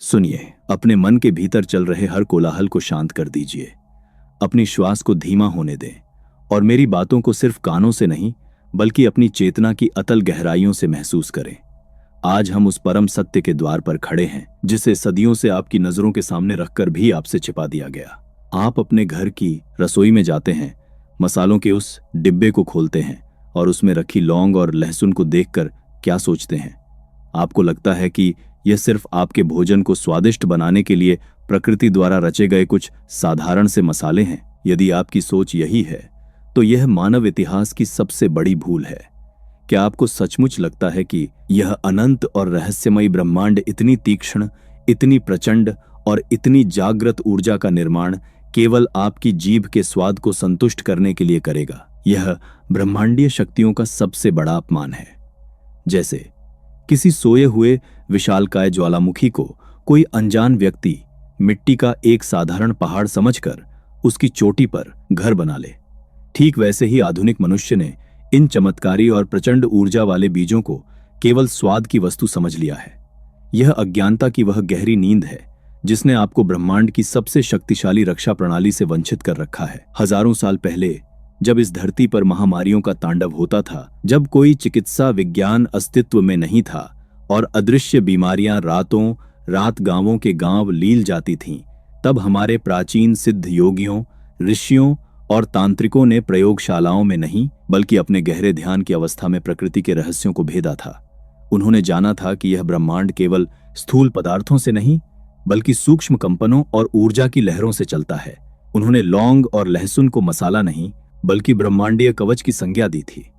सुनिए, अपने मन के भीतर चल रहे हर कोलाहल को शांत कर दीजिए। अपनी श्वास को धीमा होने दें और मेरी बातों को सिर्फ कानों से नहीं, बल्कि अपनी चेतना की अतल गहराइयों से महसूस करें। आज हम उस परम सत्य के द्वार पर खड़े हैं, जिसे सदियों से आपकी नजरों के सामने रखकर भी आपसे छिपा दिया गया। आप अपने घर की रसोई में जाते हैं, मसालों के उस डिब्बे को खोलते हैं और उसमें रखी लौंग और लहसुन को देखकर क्या सोचते हैं? आपको लगता है कि यह सिर्फ आपके भोजन को स्वादिष्ट बनाने के लिए प्रकृति द्वारा रचे गए कुछ साधारण से मसाले हैं। यदि आपकी सोच यही है, तो यह मानव इतिहास की सबसे बड़ी भूल है। क्या आपको सचमुच लगता है कि यह अनंत और रहस्यमयी ब्रह्मांड इतनी तीक्ष्ण, इतनी प्रचंड और इतनी जागृत ऊर्जा का निर्माण केवल आपकी जीभ के स्वाद को संतुष्ट करने के लिए करेगा? यह ब्रह्मांडीय शक्तियों का सबसे बड़ा अपमान है। जैसे किसी सोए हुए विशालकाय ज्वालामुखी को कोई अनजान व्यक्ति मिट्टी का एक साधारण पहाड़ समझकर उसकी चोटी पर घर बना ले, ठीक वैसे ही आधुनिक मनुष्य ने इन चमत्कारी और प्रचंड ऊर्जा वाले बीजों को केवल स्वाद की वस्तु समझ लिया है। यह अज्ञानता की वह गहरी नींद है जिसने आपको ब्रह्मांड की सबसे शक्तिशाली रक्षा प्रणाली से वंचित कर रखा है। हजारों साल पहले, जब इस धरती पर महामारियों का तांडव होता था, जब कोई चिकित्सा विज्ञान अस्तित्व में नहीं था और अदृश्य बीमारियां रातों रात गांवों के गांव लील जाती थीं, तब हमारे प्राचीन सिद्ध योगियों, ऋषियों और तांत्रिकों ने प्रयोगशालाओं में नहीं, बल्कि अपने गहरे ध्यान की अवस्था में प्रकृति के रहस्यों को भेदा था। उन्होंने जाना था कि यह ब्रह्मांड केवल स्थूल पदार्थों से नहीं, बल्कि सूक्ष्म कंपनों और ऊर्जा की लहरों से चलता है। उन्होंने लौंग और लहसुन को मसाला नहीं, बल्कि ब्रह्मांडीय कवच की संज्ञा दी थी।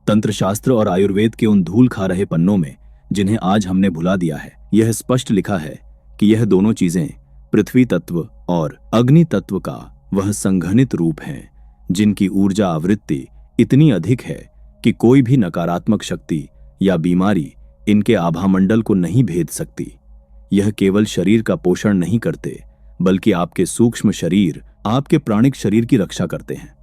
तंत्रशास्त्र और आयुर्वेद के उन धूल खा रहे पन्नों में, जिन्हें आज हमने भुला दिया है, यह स्पष्ट लिखा है कि यह दोनों चीजें पृथ्वी तत्व और अग्नि तत्व का वह संघनित रूप हैं, जिनकी ऊर्जा आवृत्ति इतनी अधिक है कि कोई भी नकारात्मक शक्ति या बीमारी इनके आभामंडल को नहीं भेद सकती। यह केवल शरीर का पोषण नहीं करते, बल्कि आपके सूक्ष्म शरीर, आपके प्राणिक शरीर की रक्षा करते हैं।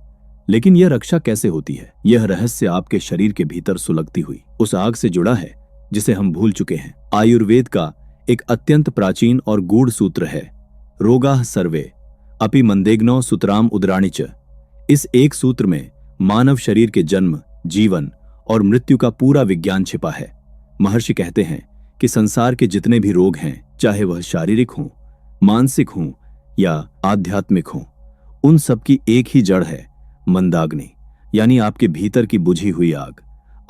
लेकिन यह रक्षा कैसे होती है? यह रहस्य आपके शरीर के भीतर सुलगती हुई उस आग से जुड़ा है जिसे हम भूल चुके हैं। आयुर्वेद का एक अत्यंत प्राचीन और गूढ़ सूत्र है, रोगाः सर्वे अपि मंदेग्नो सुतराम उदराणि च। इस एक सूत्र में मानव शरीर के जन्म, जीवन और मृत्यु का पूरा विज्ञान छिपा है। महर्षि कहते हैं कि संसार के जितने भी रोग हैं, चाहे वह शारीरिक हों, मानसिक हों या आध्यात्मिक हों, उन सब की एक ही जड़ है, मंदाग्नि, यानी आपके भीतर की बुझी हुई आग।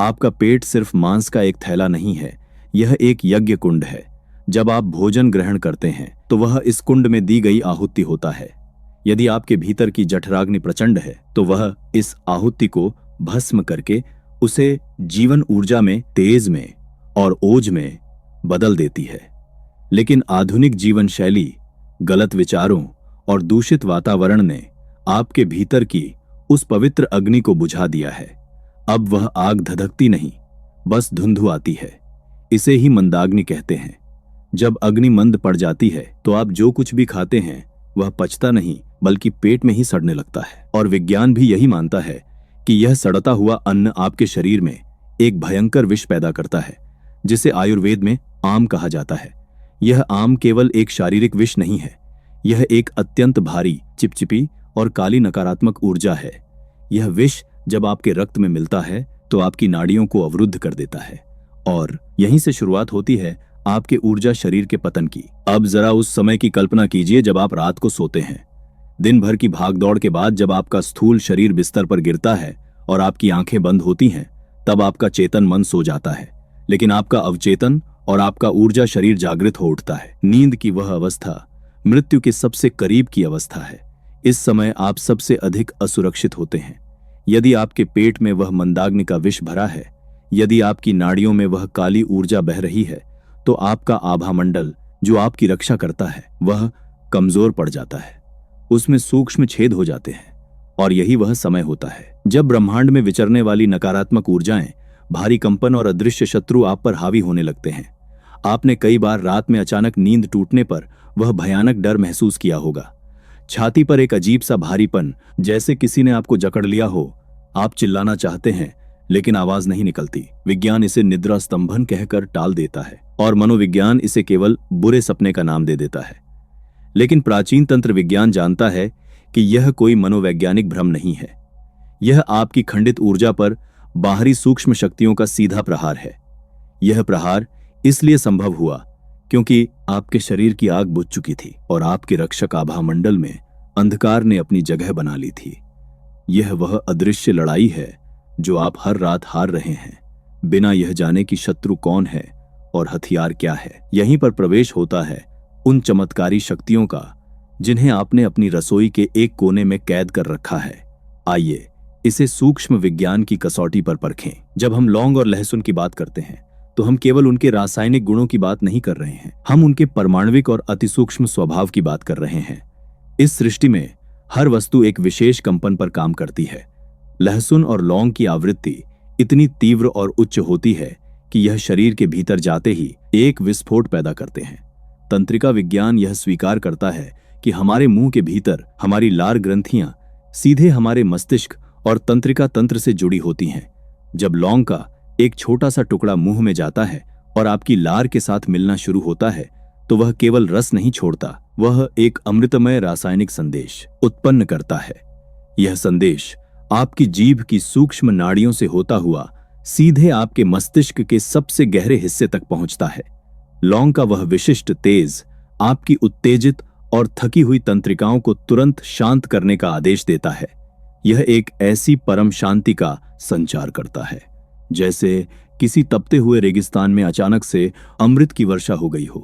आपका पेट सिर्फ मांस का एक थैला नहीं है, यह एक यज्ञ कुंड है। जब आप भोजन ग्रहण करते हैं, तो वह इस कुंड में दी गई आहुति होता है। यदि आपके भीतर की जठराग्नि प्रचंड है, तो वह इस आहुति को भस्म करके उसे जीवन ऊर्जा में, तेज में और ओज में बदल देती है। लेकिन आधुनिक जीवन शैली, गलत विचारों और दूषित वातावरण ने आपके भीतर की उस पवित्र अग्नि को बुझा दिया है। अब वह आग धधकती नहीं, बस धुंधुआती है। इसे ही मंदाग्नि कहते हैं। जब अग्नि मंद पड़ जाती है, तो आप जो कुछ भी खाते हैं वह पचता नहीं, बल्कि पेट में ही सड़ने लगता है। और विज्ञान भी यही मानता है कि यह सड़ता हुआ अन्न आपके शरीर में एक भयंकर विष पैदा करता है, जिसे आयुर्वेद में आम कहा जाता है। यह आम केवल एक शारीरिक विष नहीं है, यह एक अत्यंत भारी, चिपचिपी और काली नकारात्मक ऊर्जा है। यह विष जब आपके रक्त में मिलता है, तो आपकी नाड़ियों को अवरुद्ध कर देता है, और यहीं से शुरुआत होती है आपके ऊर्जा शरीर के पतन की। अब जरा उस समय की कल्पना कीजिए जब आप रात को सोते हैं। दिन भर की भागदौड़ के बाद जब आपका स्थूल शरीर बिस्तर पर गिरता है और आपकी आंखें बंद होती हैं, तब आपका चेतन मन सो जाता है, लेकिन आपका अवचेतन और आपका ऊर्जा शरीर जागृत हो उठता है। नींद की वह अवस्था मृत्यु के सबसे करीब की अवस्था है। इस समय आप सबसे अधिक असुरक्षित होते हैं। यदि आपके पेट में वह मंदाग्नि का विष भरा है, यदि आपकी नाड़ियों में वह काली ऊर्जा बह रही है, तो आपका आभामंडल, जो आपकी रक्षा करता है, वह कमजोर पड़ जाता है। उसमें सूक्ष्म छेद हो जाते हैं। और यही वह समय होता है जब ब्रह्मांड में विचरने वाली नकारात्मक ऊर्जाएं, भारी कंपन और अदृश्य शत्रु आप पर हावी होने लगते हैं। आपने कई बार रात में अचानक नींद टूटने पर वह भयानक डर महसूस किया होगा। छाती पर एक अजीब सा भारीपन, जैसे किसी ने आपको जकड़ लिया हो। आप चिल्लाना चाहते हैं, लेकिन आवाज नहीं निकलती। विज्ञान इसे निद्रा स्तंभन कहकर टाल देता है और मनोविज्ञान इसे केवल बुरे सपने का नाम दे देता है। लेकिन प्राचीन तंत्र विज्ञान जानता है कि यह कोई मनोवैज्ञानिक भ्रम नहीं है। यह आपकी खंडित ऊर्जा पर बाहरी सूक्ष्म शक्तियों का सीधा प्रहार है। यह प्रहार इसलिए संभव हुआ क्योंकि आपके शरीर की आग बुझ चुकी थी और आपके रक्षक आभा मंडल में अंधकार ने अपनी जगह बना ली थी। यह वह अदृश्य लड़ाई है जो आप हर रात हार रहे हैं, बिना यह जाने कि शत्रु कौन है और हथियार क्या है। यहीं पर प्रवेश होता है उन चमत्कारी शक्तियों का जिन्हें आपने अपनी रसोई के एक कोने में कैद कर रखा है। आइए इसे सूक्ष्म विज्ञान की कसौटी पर परखें। जब हम लौंग और लहसुन की बात करते हैं तो हम केवल उनके रासायनिक गुणों की बात नहीं कर रहे हैं, हम उनके परमाणुविक और अतिसूक्ष्म स्वभाव की बात कर रहे हैं। इस सृष्टि में हर वस्तु एक विशेष कंपन पर काम करती है। लहसुन और लौंग की आवृत्ति इतनी तीव्र और उच्च होती है कि यह शरीर के भीतर जाते ही एक विस्फोट पैदा करते हैं। तंत्रिका विज्ञान यह स्वीकार करता है कि हमारे मुंह के भीतर हमारी लार ग्रंथियां सीधे हमारे मस्तिष्क और तंत्रिका तंत्र से जुड़ी होती हैं। जब लौंग का एक छोटा सा टुकड़ा मुंह में जाता है और आपकी लार के साथ मिलना शुरू होता है तो वह केवल रस नहीं छोड़ता, वह एक अमृतमय रासायनिक संदेश उत्पन्न करता है। यह संदेश आपकी जीभ की सूक्ष्म नाड़ियों से होता हुआ सीधे आपके मस्तिष्क के सबसे गहरे हिस्से तक पहुंचता है। लौंग का वह विशिष्ट तेज आपकी उत्तेजित और थकी हुई तंत्रिकाओं को तुरंत शांत करने का आदेश देता है। यह एक ऐसी परम शांति का संचार करता है जैसे किसी तपते हुए रेगिस्तान में अचानक से अमृत की वर्षा हो गई हो।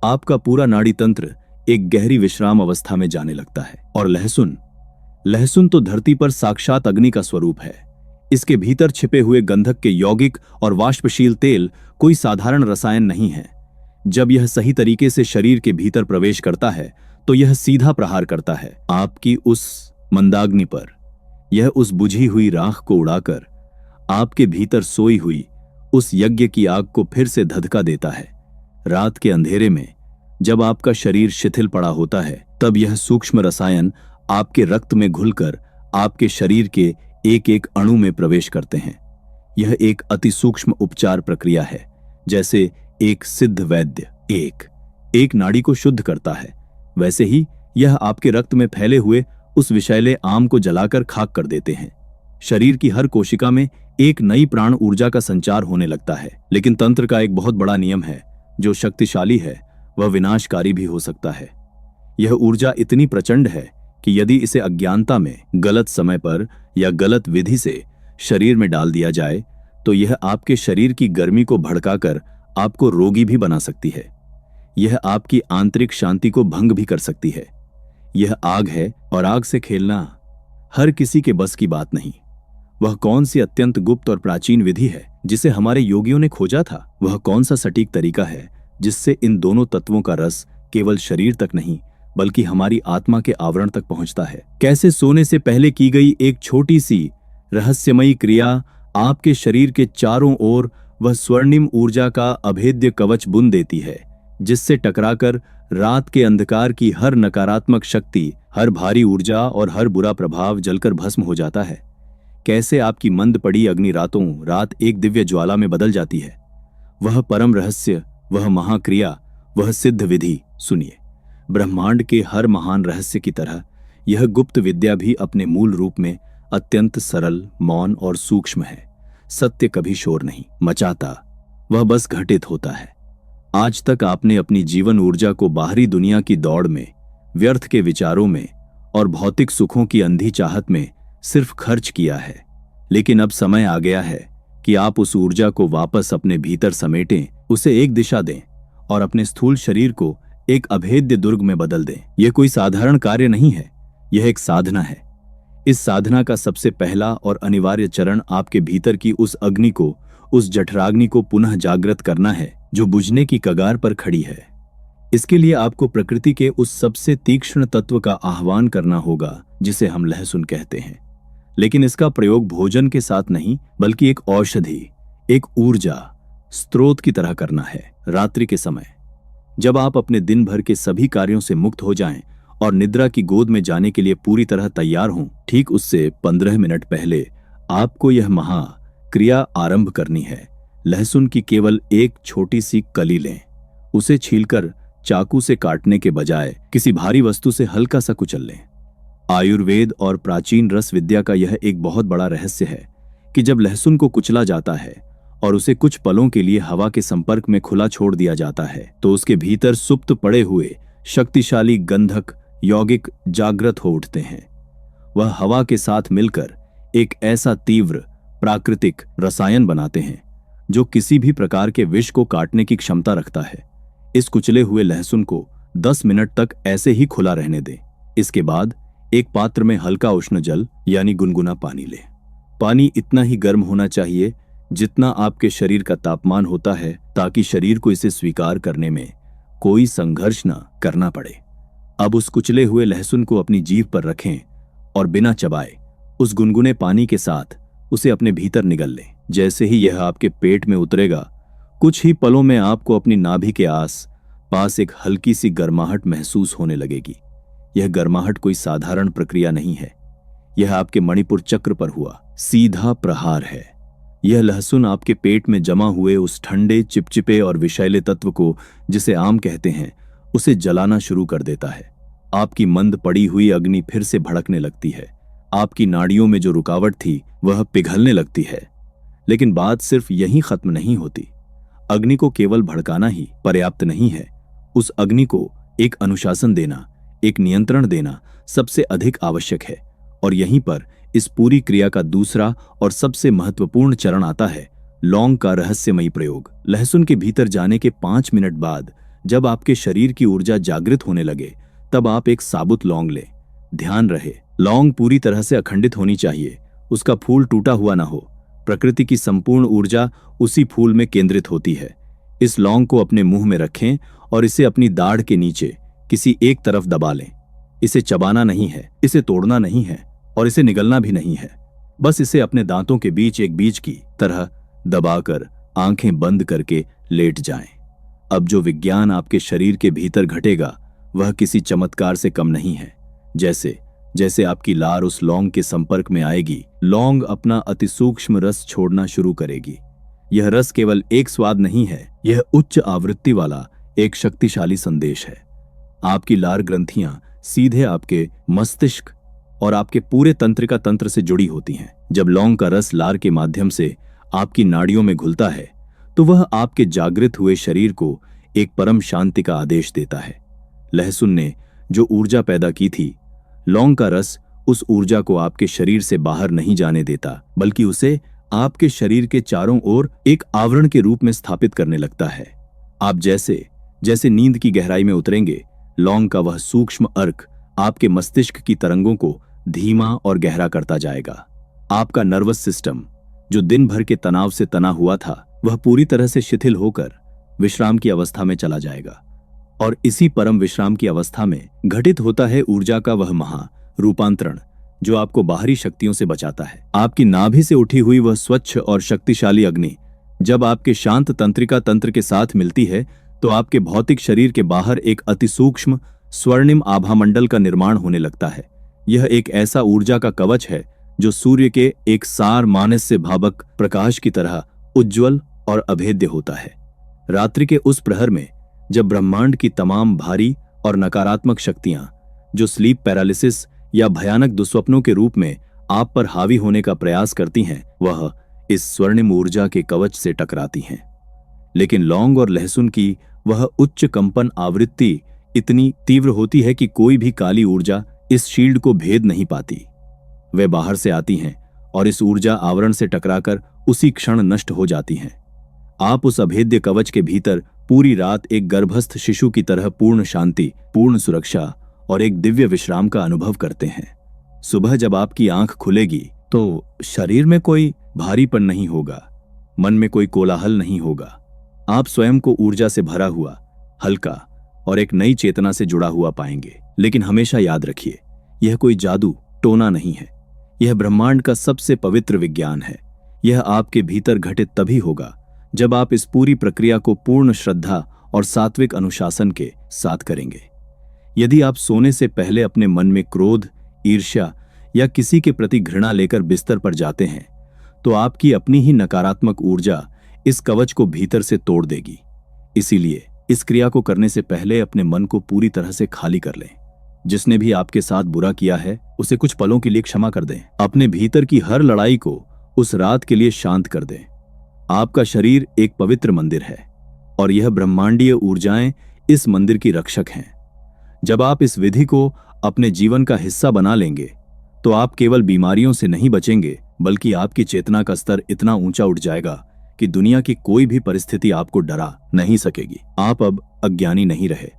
आपका पूरा नाड़ी तंत्र एक गहरी विश्राम अवस्था में जाने लगता है। और लहसुन तो धरती पर साक्षात अग्नि का स्वरूप है। इसके भीतर छिपे हुए गंधक के यौगिक और वाष्पशील तेल कोई साधारण रसायन नहीं है। जब यह सही तरीके से शरीर के भीतर प्रवेश करता है तो यह सीधा प्रहार करता है आपकी उस मंदाग्नि पर। यह उस बुझी हुई राख को उड़ाकर आपके भीतर सोई हुई उस यज्ञ की आग को फिर से धधका देता है। रात के अंधेरे में जब आपका शरीर शिथिल पड़ा होता है तब यह सूक्ष्म रसायन आपके रक्त में घुलकर आपके शरीर के एक एक अणु में प्रवेश करते हैं। यह एक अति सूक्ष्म उपचार प्रक्रिया है, जैसे एक सिद्ध वैद्य एक नाड़ी को शुद्ध करता है, वैसे ही यह आपके रक्त में फैले हुए उस विषैले आम को जलाकर खाक कर देते हैं। शरीर की हर कोशिका में एक नई प्राण ऊर्जा का संचार होने लगता है। लेकिन तंत्र का एक बहुत बड़ा नियम है, जो शक्तिशाली है वह विनाशकारी भी हो सकता है। यह ऊर्जा इतनी प्रचंड है कि यदि इसे अज्ञानता में गलत समय पर या गलत विधि से शरीर में डाल दिया जाए तो यह आपके शरीर की गर्मी को भड़काकर आपको रोगी भी बना सकती है। यह आपकी आंतरिक शांति को भंग भी कर सकती है। यह आग है और आग से खेलना हर किसी के बस की बात नहीं। वह कौन सी अत्यंत गुप्त और प्राचीन विधि है जिसे हमारे योगियों ने खोजा था? वह कौन सा सटीक तरीका है जिससे इन दोनों तत्वों का रस केवल शरीर तक नहीं बल्कि हमारी आत्मा के आवरण तक पहुंचता है? कैसे सोने से पहले की गई एक छोटी सी रहस्यमयी क्रिया आपके शरीर के चारों ओर वह स्वर्णिम ऊर्जा का अभेद्य कवच बुन देती है, जिससे टकराकर रात के अंधकार की हर नकारात्मक शक्ति, हर भारी ऊर्जा और हर बुरा प्रभाव जलकर भस्म हो जाता है। कैसे आपकी मंद पड़ी अग्नि रात एक दिव्य ज्वाला में बदल जाती है। वह परम रहस्य, वह महाक्रिया, वह सिद्ध विधि। सुनिए, ब्रह्मांड के हर महान रहस्य की तरह यह गुप्त विद्या भी अपने मूल रूप में अत्यंत सरल, मौन और सूक्ष्म है। सत्य कभी शोर नहीं मचाता, वह बस घटित होता है। आज तक आपने अपनी जीवन ऊर्जा को बाहरी दुनिया की दौड़ में, व्यर्थ के विचारों में और भौतिक सुखों की अंधी चाहत में सिर्फ खर्च किया है। लेकिन अब समय आ गया है कि आप उस ऊर्जा को वापस अपने भीतर समेटें, उसे एक दिशा दें और अपने स्थूल शरीर को एक अभेद्य दुर्ग में बदल दें। यह कोई साधारण कार्य नहीं है, यह एक साधना है। इस साधना का सबसे पहला और अनिवार्य चरण आपके भीतर की उस अग्नि को, उस जठराग्नि को पुनः जागृत करना है जो बुझने की कगार पर खड़ी है। इसके लिए आपको प्रकृति के उस सबसे तीक्ष्ण तत्व का आह्वान करना होगा जिसे हम लहसुन कहते हैं। लेकिन इसका प्रयोग भोजन के साथ नहीं बल्कि एक औषधि, एक ऊर्जा स्रोत की तरह करना है। रात्रि के समय जब आप अपने दिन भर के सभी कार्यों से मुक्त हो जाएं और निद्रा की गोद में जाने के लिए पूरी तरह तैयार हों, ठीक उससे 15 मिनट पहले आपको यह क्रिया आरंभ करनी है। लहसुन की केवल एक छोटी सी कली लें। उसे छीलकर चाकू से काटने के बजाय किसी भारी वस्तु से हल्का सा कुचल लें। आयुर्वेद और प्राचीन रस विद्या का यह एक बहुत बड़ा रहस्य है कि जब लहसुन को कुचला जाता है और उसे कुछ पलों के लिए हवा के संपर्क में खुला छोड़ दिया जाता है तो उसके भीतर सुप्त पड़े हुए शक्तिशाली गंधक यौगिक जागृत हो उठते हैं। वह हवा के साथ मिलकर एक ऐसा तीव्र प्राकृतिक रसायन बनाते हैं जो किसी भी प्रकार के विष को काटने की क्षमता रखता है। इस कुचले हुए लहसुन को 10 मिनट तक ऐसे ही खुला रहने दें। इसके बाद एक पात्र में हल्का उष्ण जल यानी गुनगुना पानी लें। पानी इतना ही गर्म होना चाहिए जितना आपके शरीर का तापमान होता है, ताकि शरीर को इसे स्वीकार करने में कोई संघर्ष न करना पड़े। अब उस कुचले हुए लहसुन को अपनी जीभ पर रखें और बिना चबाए उस गुनगुने पानी के साथ उसे अपने भीतर निगल लें। जैसे ही यह आपके पेट में उतरेगा, कुछ ही पलों में आपको अपनी नाभि के आस पास एक हल्की सी गर्माहट महसूस होने लगेगी। यह गर्माहट कोई साधारण प्रक्रिया नहीं है, यह आपके मणिपुर चक्र पर हुआ सीधा प्रहार है। यह लहसुन आपके पेट में जमा हुए उस ठंडे चिपचिपे और विषैले तत्व को, जिसे आम कहते हैं, उसे जलाना शुरू कर देता है। आपकी मंद पड़ी हुई अग्नि फिर से भड़कने लगती है। आपकी नाड़ियों में जो रुकावट थी वह पिघलने लगती है। लेकिन बात सिर्फ यहीं खत्म नहीं होती। अग्नि को केवल भड़काना ही पर्याप्त नहीं है, उस अग्नि को एक अनुशासन देना, एक नियंत्रण देना सबसे अधिक आवश्यक है। और यहीं पर इस पूरी क्रिया का दूसरा और सबसे महत्वपूर्ण चरण आता है, लौंग का रहस्यमयी प्रयोग। लहसुन के भीतर जाने के 5 मिनट बाद जब आपके शरीर की ऊर्जा जागृत होने लगे, तब आप एक साबुत लौंग लें। ध्यान रहे, लौंग पूरी तरह से अखंडित होनी चाहिए, उसका फूल टूटा हुआ ना हो। प्रकृति की संपूर्ण ऊर्जा उसी फूल में केंद्रित होती है। इस लौंग को अपने मुंह में रखें और इसे अपनी दाढ़ के नीचे किसी एक तरफ दबा लें। इसे चबाना नहीं है, इसे तोड़ना नहीं है और इसे निगलना भी नहीं है। बस इसे अपने दांतों के बीच एक बीज की तरह दबाकर आंखें बंद करके लेट जाएं। अब जो विज्ञान आपके शरीर के भीतर घटेगा वह किसी चमत्कार से कम नहीं है। जैसे जैसे आपकी लार उस लौंग के संपर्क में आएगी, लौंग अपना अतिसूक्ष्म रस छोड़ना शुरू करेगी। यह रस केवल एक स्वाद नहीं है, यह उच्च आवृत्ति वाला एक शक्तिशाली संदेश है। आपकी लार ग्रंथियां सीधे आपके मस्तिष्क और आपके पूरे तंत्रिका तंत्र से जुड़ी होती हैं। जब लौंग का रस लार के माध्यम से आपकी नाड़ियों में घुलता है तो वह आपके जागृत हुए शरीर को एक परम शांति का आदेश देता है। लहसुन ने जो ऊर्जा पैदा की थी, लौंग का रस उस ऊर्जा को आपके शरीर से बाहर नहीं जाने देता, बल्कि उसे आपके शरीर के चारों ओर एक आवरण के रूप में स्थापित करने लगता है। आप जैसे जैसे नींद की गहराई में उतरेंगे, लौंग का वह सूक्ष्म अर्क आपके मस्तिष्क की तरंगों को धीमा और गहरा करता जाएगा। आपका नर्वस सिस्टम जो दिन भर के तनाव से तना हुआ था, वह पूरी तरह से शिथिल होकर विश्राम की अवस्था में चला जाएगा। और इसी परम विश्राम की अवस्था में घटित होता है ऊर्जा का वह महा रूपांतरण जो आपको बाहरी शक्तियों से बचाता है। आपकी नाभि से उठी हुई वह स्वच्छ और शक्तिशाली अग्नि जब आपके शांत तंत्रिका तंत्र के साथ मिलती है तो आपके भौतिक शरीर के बाहर एक अतिसूक्ष्म स्वर्णिम आभामंडल का निर्माण होने लगता है। यह एक ऐसा ऊर्जा का कवच है जो सूर्य के एक सार मानस से भावक प्रकाश की तरह उज्ज्वल और अभेद्य होता है। रात्रि के उस प्रहर में जब ब्रह्मांड की तमाम भारी और नकारात्मक शक्तियां जो स्लीप पैरालिसिस या भयानक दुस्वप्नों के रूप में आप पर हावी होने का प्रयास करती हैं, वह इस स्वर्णिम ऊर्जा के कवच से टकराती हैं। लेकिन लौंग और लहसुन की वह उच्च कंपन आवृत्ति इतनी तीव्र होती है कि कोई भी काली ऊर्जा इस शील्ड को भेद नहीं पाती। वे बाहर से आती हैं और इस ऊर्जा आवरण से टकराकर उसी क्षण नष्ट हो जाती हैं। आप उस अभेद्य कवच के भीतर पूरी रात एक गर्भस्थ शिशु की तरह पूर्ण शांति, पूर्ण सुरक्षा और एक दिव्य विश्राम का अनुभव करते हैं। सुबह जब आपकी आंख खुलेगी तो शरीर में कोई भारीपन नहीं होगा, मन में कोई कोलाहल नहीं होगा। आप स्वयं को ऊर्जा से भरा हुआ, हल्का और एक नई चेतना से जुड़ा हुआ पाएंगे। लेकिन हमेशा याद रखिए, यह कोई जादू टोना नहीं है, यह ब्रह्मांड का सबसे पवित्र विज्ञान है। यह आपके भीतर घटित तभी होगा जब आप इस पूरी प्रक्रिया को पूर्ण श्रद्धा और सात्विक अनुशासन के साथ करेंगे। यदि आप सोने से पहले अपने मन में क्रोध, ईर्ष्या या किसी के प्रति घृणा लेकर बिस्तर पर जाते हैं तो आपकी अपनी ही नकारात्मक ऊर्जा इस कवच को भीतर से तोड़ देगी। इसीलिए इस क्रिया को करने से पहले अपने मन को पूरी तरह से खाली कर लें। जिसने भी आपके साथ बुरा किया है उसे कुछ पलों के लिए क्षमा कर दें। अपने भीतर की हर लड़ाई को उस रात के लिए शांत कर दें। आपका शरीर एक पवित्र मंदिर है और यह ब्रह्मांडीय ऊर्जाएं इस मंदिर की रक्षक हैं। जब आप इस विधि को अपने जीवन का हिस्सा बना लेंगे तो आप केवल बीमारियों से नहीं बचेंगे, बल्कि आपकी चेतना का स्तर इतना ऊंचा उठ जाएगा कि दुनिया की कोई भी परिस्थिति आपको डरा नहीं सकेगी। आप अब अज्ञानी नहीं रहे।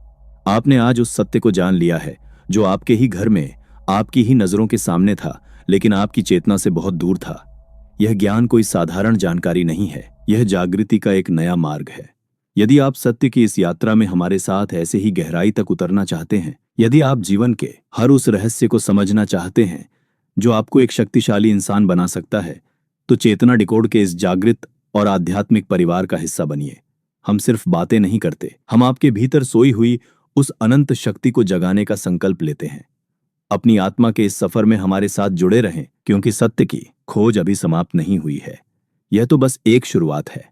आपने आज उस सत्य को जान लिया है जो आपके ही घर में, आपकी ही नजरों के सामने था, लेकिन आपकी चेतना से बहुत दूर था। यह ज्ञान कोई साधारण जानकारी नहीं है, यह जागृति का एक नया मार्ग है। यदि आप सत्य की इस यात्रा में हमारे साथ ऐसे ही गहराई तक उतरना चाहते हैं, यदि आप जीवन के हर उस रहस्य को समझना चाहते हैं जो आपको एक शक्तिशाली इंसान बना सकता है, तो चेतना डिकोड के इस जागृत और आध्यात्मिक परिवार का हिस्सा बनिए। हम सिर्फ बातें नहीं करते, हम आपके भीतर सोई हुई उस अनंत शक्ति को जगाने का संकल्प लेते हैं। अपनी आत्मा के इस सफर में हमारे साथ जुड़े रहें, क्योंकि सत्य की खोज अभी समाप्त नहीं हुई है। यह तो बस एक शुरुआत है।